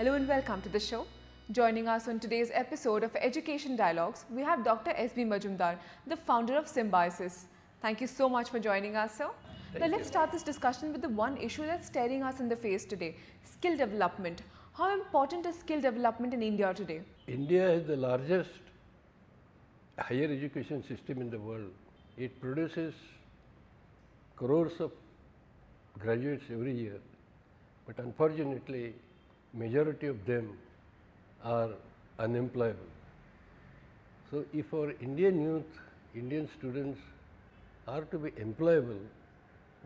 Hello and welcome to the show. Joining us on today's episode of Education Dialogues, we have Dr. S.B. Majumdar, the founder of Symbiosis. Thank you so much for joining us, sir. Now let's start this discussion with the one issue that's staring us in the face today, skill development. How important is skill development in India today? India is the largest higher education system in the world. It produces crores of graduates every year, but unfortunately, majority of them are unemployable. So, if our Indian youth, Indian students are to be employable,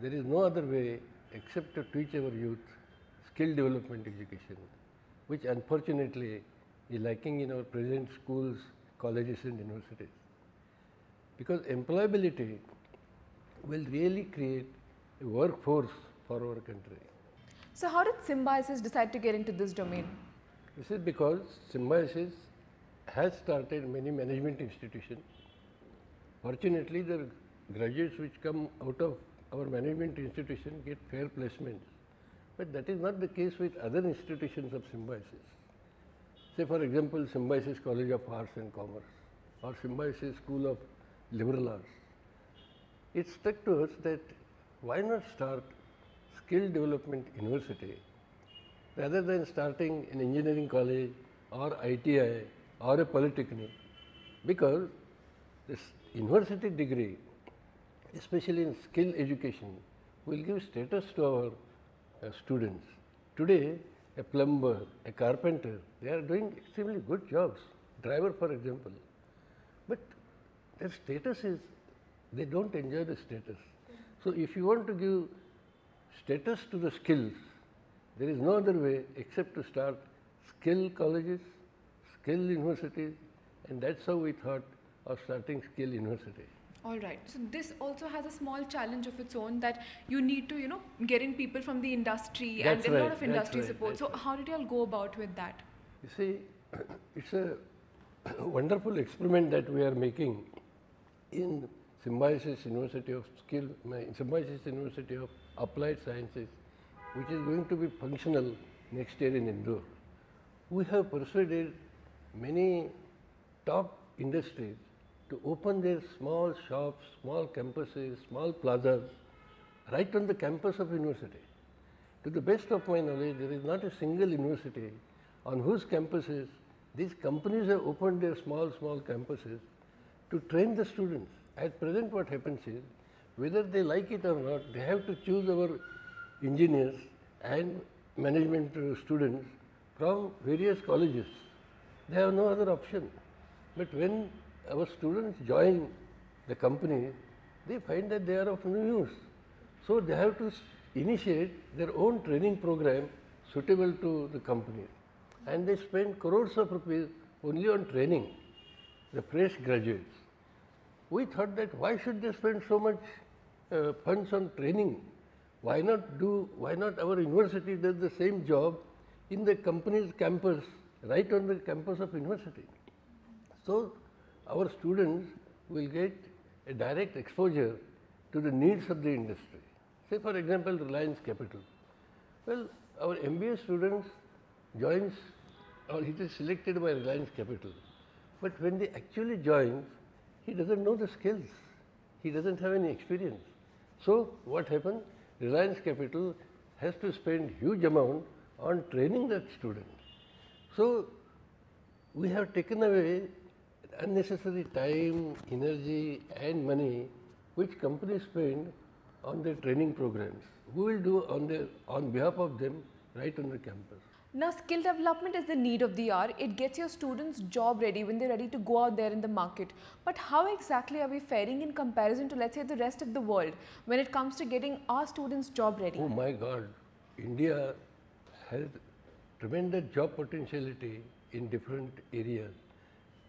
there is no other way except to teach our youth skill development education, which unfortunately is lacking in our present schools, colleges and universities. Because employability will really create a workforce for our country. So how did Symbiosis decide to get into this domain? This is because Symbiosis has started many management institutions. Fortunately, the graduates which come out of our management institution get fair placements, but that is not the case with other institutions of Symbiosis. Say for example, Symbiosis College of Arts and Commerce or Symbiosis School of Liberal Arts. It struck to us that why not start skill development university rather than starting an engineering college or ITI or a polytechnic, because this university degree, especially in skill education, will give status to our students. Today, a plumber, a carpenter, they are doing extremely good jobs, driver for example, but their status is, they don't enjoy the status. So, if you want to give status to the skills, there is no other way except to start skill colleges, skill universities, and that's how we thought of starting skill university. All right. So this also has a small challenge of its own, that you need to, get in people from the industry That's and a lot right, of industry that's right, support. that's So right. how did you all go about with that? You see, it's a wonderful experiment that we are making in Symbiosis University of Symbiosis University of Applied Sciences, which is going to be functional next year in Indore. We have persuaded many top industries to open their small shops, small campuses, small plazas right on the campus of university. To the best of my knowledge, there is not a single university on whose campuses these companies have opened their small campuses to train the students. At present what happens is, whether they like it or not, they have to choose our engineers and management students from various colleges. They have no other option. But when our students join the company, they find that they are of no use. So they have to initiate their own training program suitable to the company. And they spend crores of rupees only on training the fresh graduates. We thought that why should they spend so much funds on training? Why not our university does the same job in the company's campus, right on the campus of university. So our students will get a direct exposure to the needs of the industry. Say for example, Reliance Capital. Well, our MBA students joins, or he is selected by Reliance Capital. But when they actually joins, he doesn't know the skills. He doesn't have any experience. So what happens? Reliance Capital has to spend huge amount on training that student. So we have taken away unnecessary time, energy and money which companies spend on their training programs. We will do on behalf of them right on the campus. Now, skill development is the need of the hour. It gets your students job ready when they're ready to go out there in the market. But how exactly are we faring in comparison to, let's say, the rest of the world when it comes to getting our students job ready? Oh my God, India has tremendous job potentiality in different areas.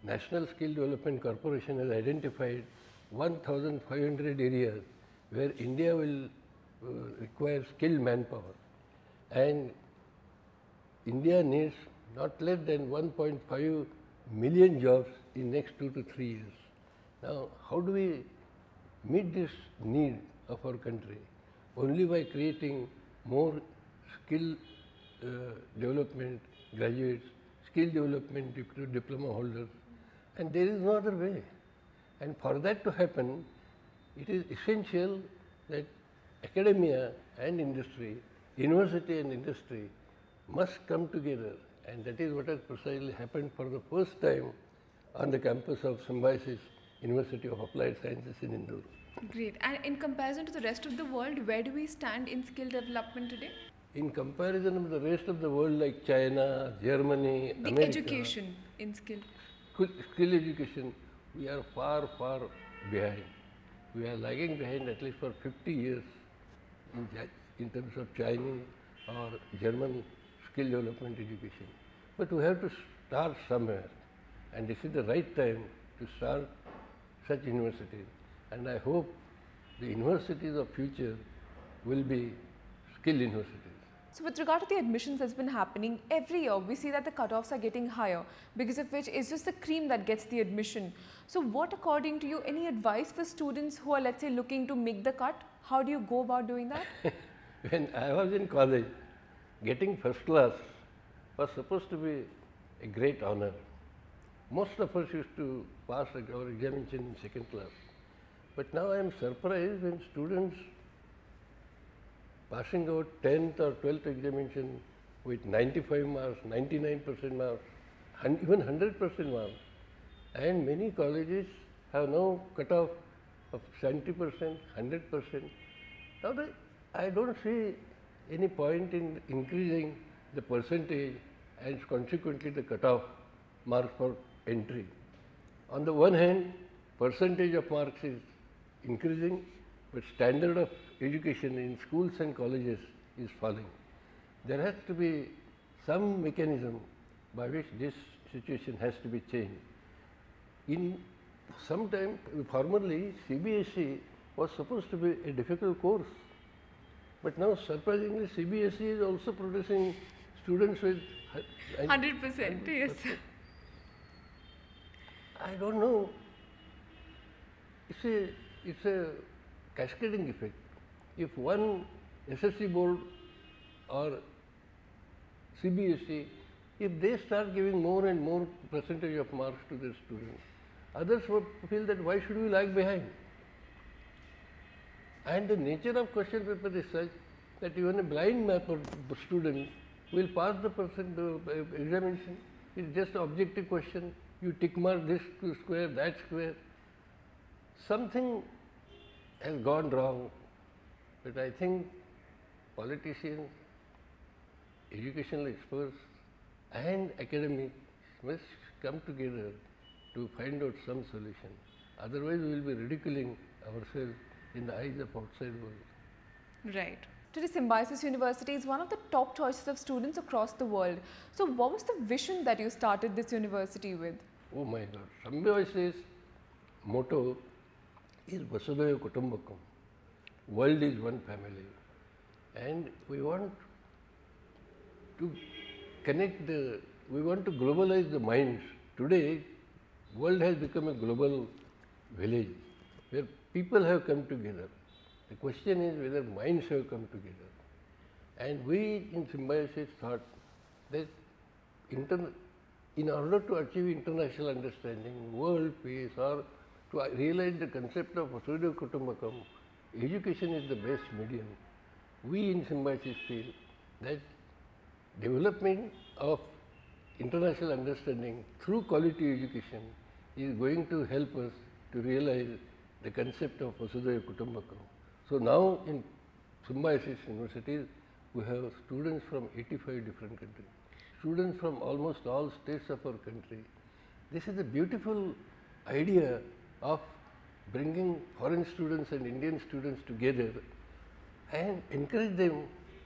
National Skill Development Corporation has identified 1,500 areas where India will require skilled manpower, and India needs not less than 1.5 million jobs in next 2 to 3 years. Now, how do we meet this need of our country? Only by creating more skill development graduates, skill development diploma holders, and there is no other way. And for that to happen, it is essential that academia and industry, university and industry must come together, and that is what has precisely happened for the first time on the campus of Symbiosis University of Applied Sciences in Indore. Great. And in comparison to the rest of the world, where do we stand in skill development today? In comparison with the rest of the world like China, Germany, The America, education in skill. skill education, we are far, far behind. We are lagging behind at least for 50 years in terms of Chinese or German skill development education. But we have to start somewhere, and this is the right time to start such universities. And I hope the universities of future will be skill universities. So with regard to the admissions that's been happening, every year we see that the cutoffs are getting higher, because of which it's just the cream that gets the admission. So what, according to you, any advice for students who are, let's say, looking to make the cut? How do you go about doing that? When I was in college, getting first class was supposed to be a great honor. Most of us used to pass our examination in second class. But now I am surprised when students passing out 10th or 12th examination with 95 marks, 99% marks, even 100% marks. And many colleges have now cut off of 70%, 100%. Now I don't see any point in increasing the percentage and consequently the cutoff marks for entry. On the one hand, percentage of marks is increasing, but standard of education in schools and colleges is falling. There has to be some mechanism by which this situation has to be changed. In some time, formerly CBSE was supposed to be a difficult course, but now surprisingly CBSE is also producing students with 100%, yes. I don't know. It's a cascading effect. If one SSC board or CBSE, if they start giving more and more percentage of marks to their students, others would feel that why should we lag behind? And the nature of question paper is such that even a blind mapper student will pass the examination. It's just an objective question. You tick mark this square, that square. Something has gone wrong, but I think politicians, educational experts and academics must come together to find out some solution. Otherwise, we will be ridiculing ourselves in the eyes of outside world. Right. Today, Symbiosis University is one of the top choices of students across the world. So what was the vision that you started this university with? Oh my God. Symbiosis motto is Vasudhaiva Kutumbakam. World is one family. And we want to we want to globalize the minds. Today, world has become a global village where people have come together. The question is whether minds have come together. And we in Symbiosis thought that in order to achieve international understanding, world peace, or to realize the concept of Vasudhaiva Kutumbakam, education is the best medium. We in Symbiosis feel that development of international understanding through quality education is going to help us to realize the concept of Vasudhaiva Kutumbakam. So now in Symbiosis Universities, we have students from 85 different countries, students from almost all states of our country. This is a beautiful idea of bringing foreign students and Indian students together and encourage them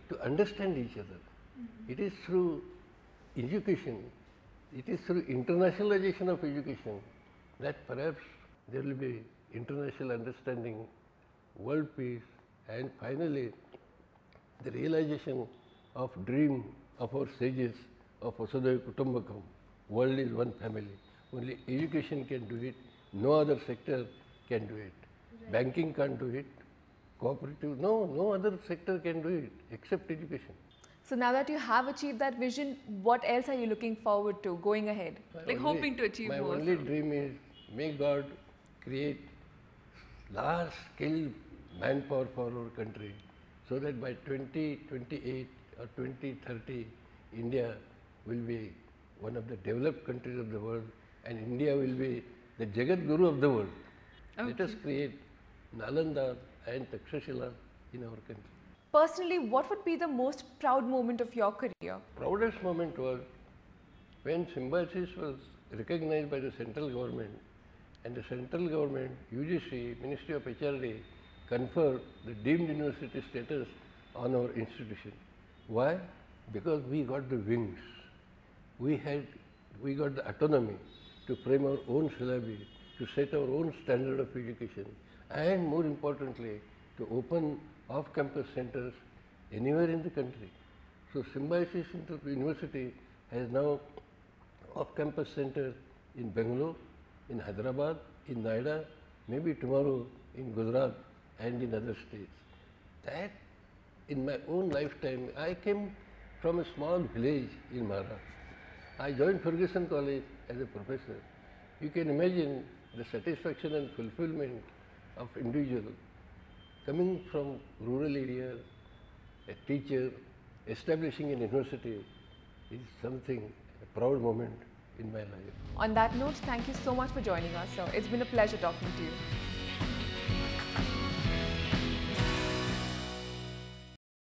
to understand each other. It is through education, it is through internationalization of education that perhaps there will be international understanding, world peace, and finally the realization of dream of our sages of Vasudhaiva Kutumbakam. World is one family. Only education can do it. No other sector can do it. Right. Banking can't do it. Cooperative, no other sector can do it except education. So now that you have achieved that vision, what else are you looking forward to going ahead? Like hoping to achieve my more. only dream is, may God create large scale manpower for our country, so that by 2028 or 2030, India will be one of the developed countries of the world, and India will be the Jagat Guru of the world. Let us create Nalanda and Takshashila in our country. Personally, what would be the most proud moment of your career? Proudest moment was when Symbiosis was recognized by the central government, and the central government, UGC, Ministry of HRD, conferred the deemed university status on our institution. Why? Because we got the wings. We got the autonomy to frame our own syllabi, to set our own standard of education, and more importantly, to open off-campus centers anywhere in the country. So Symbiosis University has now off-campus centers in Bangalore, in Hyderabad, in Noida, maybe tomorrow in Gujarat and in other states. That in my own lifetime, I came from a small village in Maharashtra. I joined Ferguson College as a professor. You can imagine the satisfaction and fulfillment of individual coming from rural area, a teacher, establishing an university is something, a proud moment in my life. On that note, thank you so much for joining us, sir. It's been a pleasure talking to you.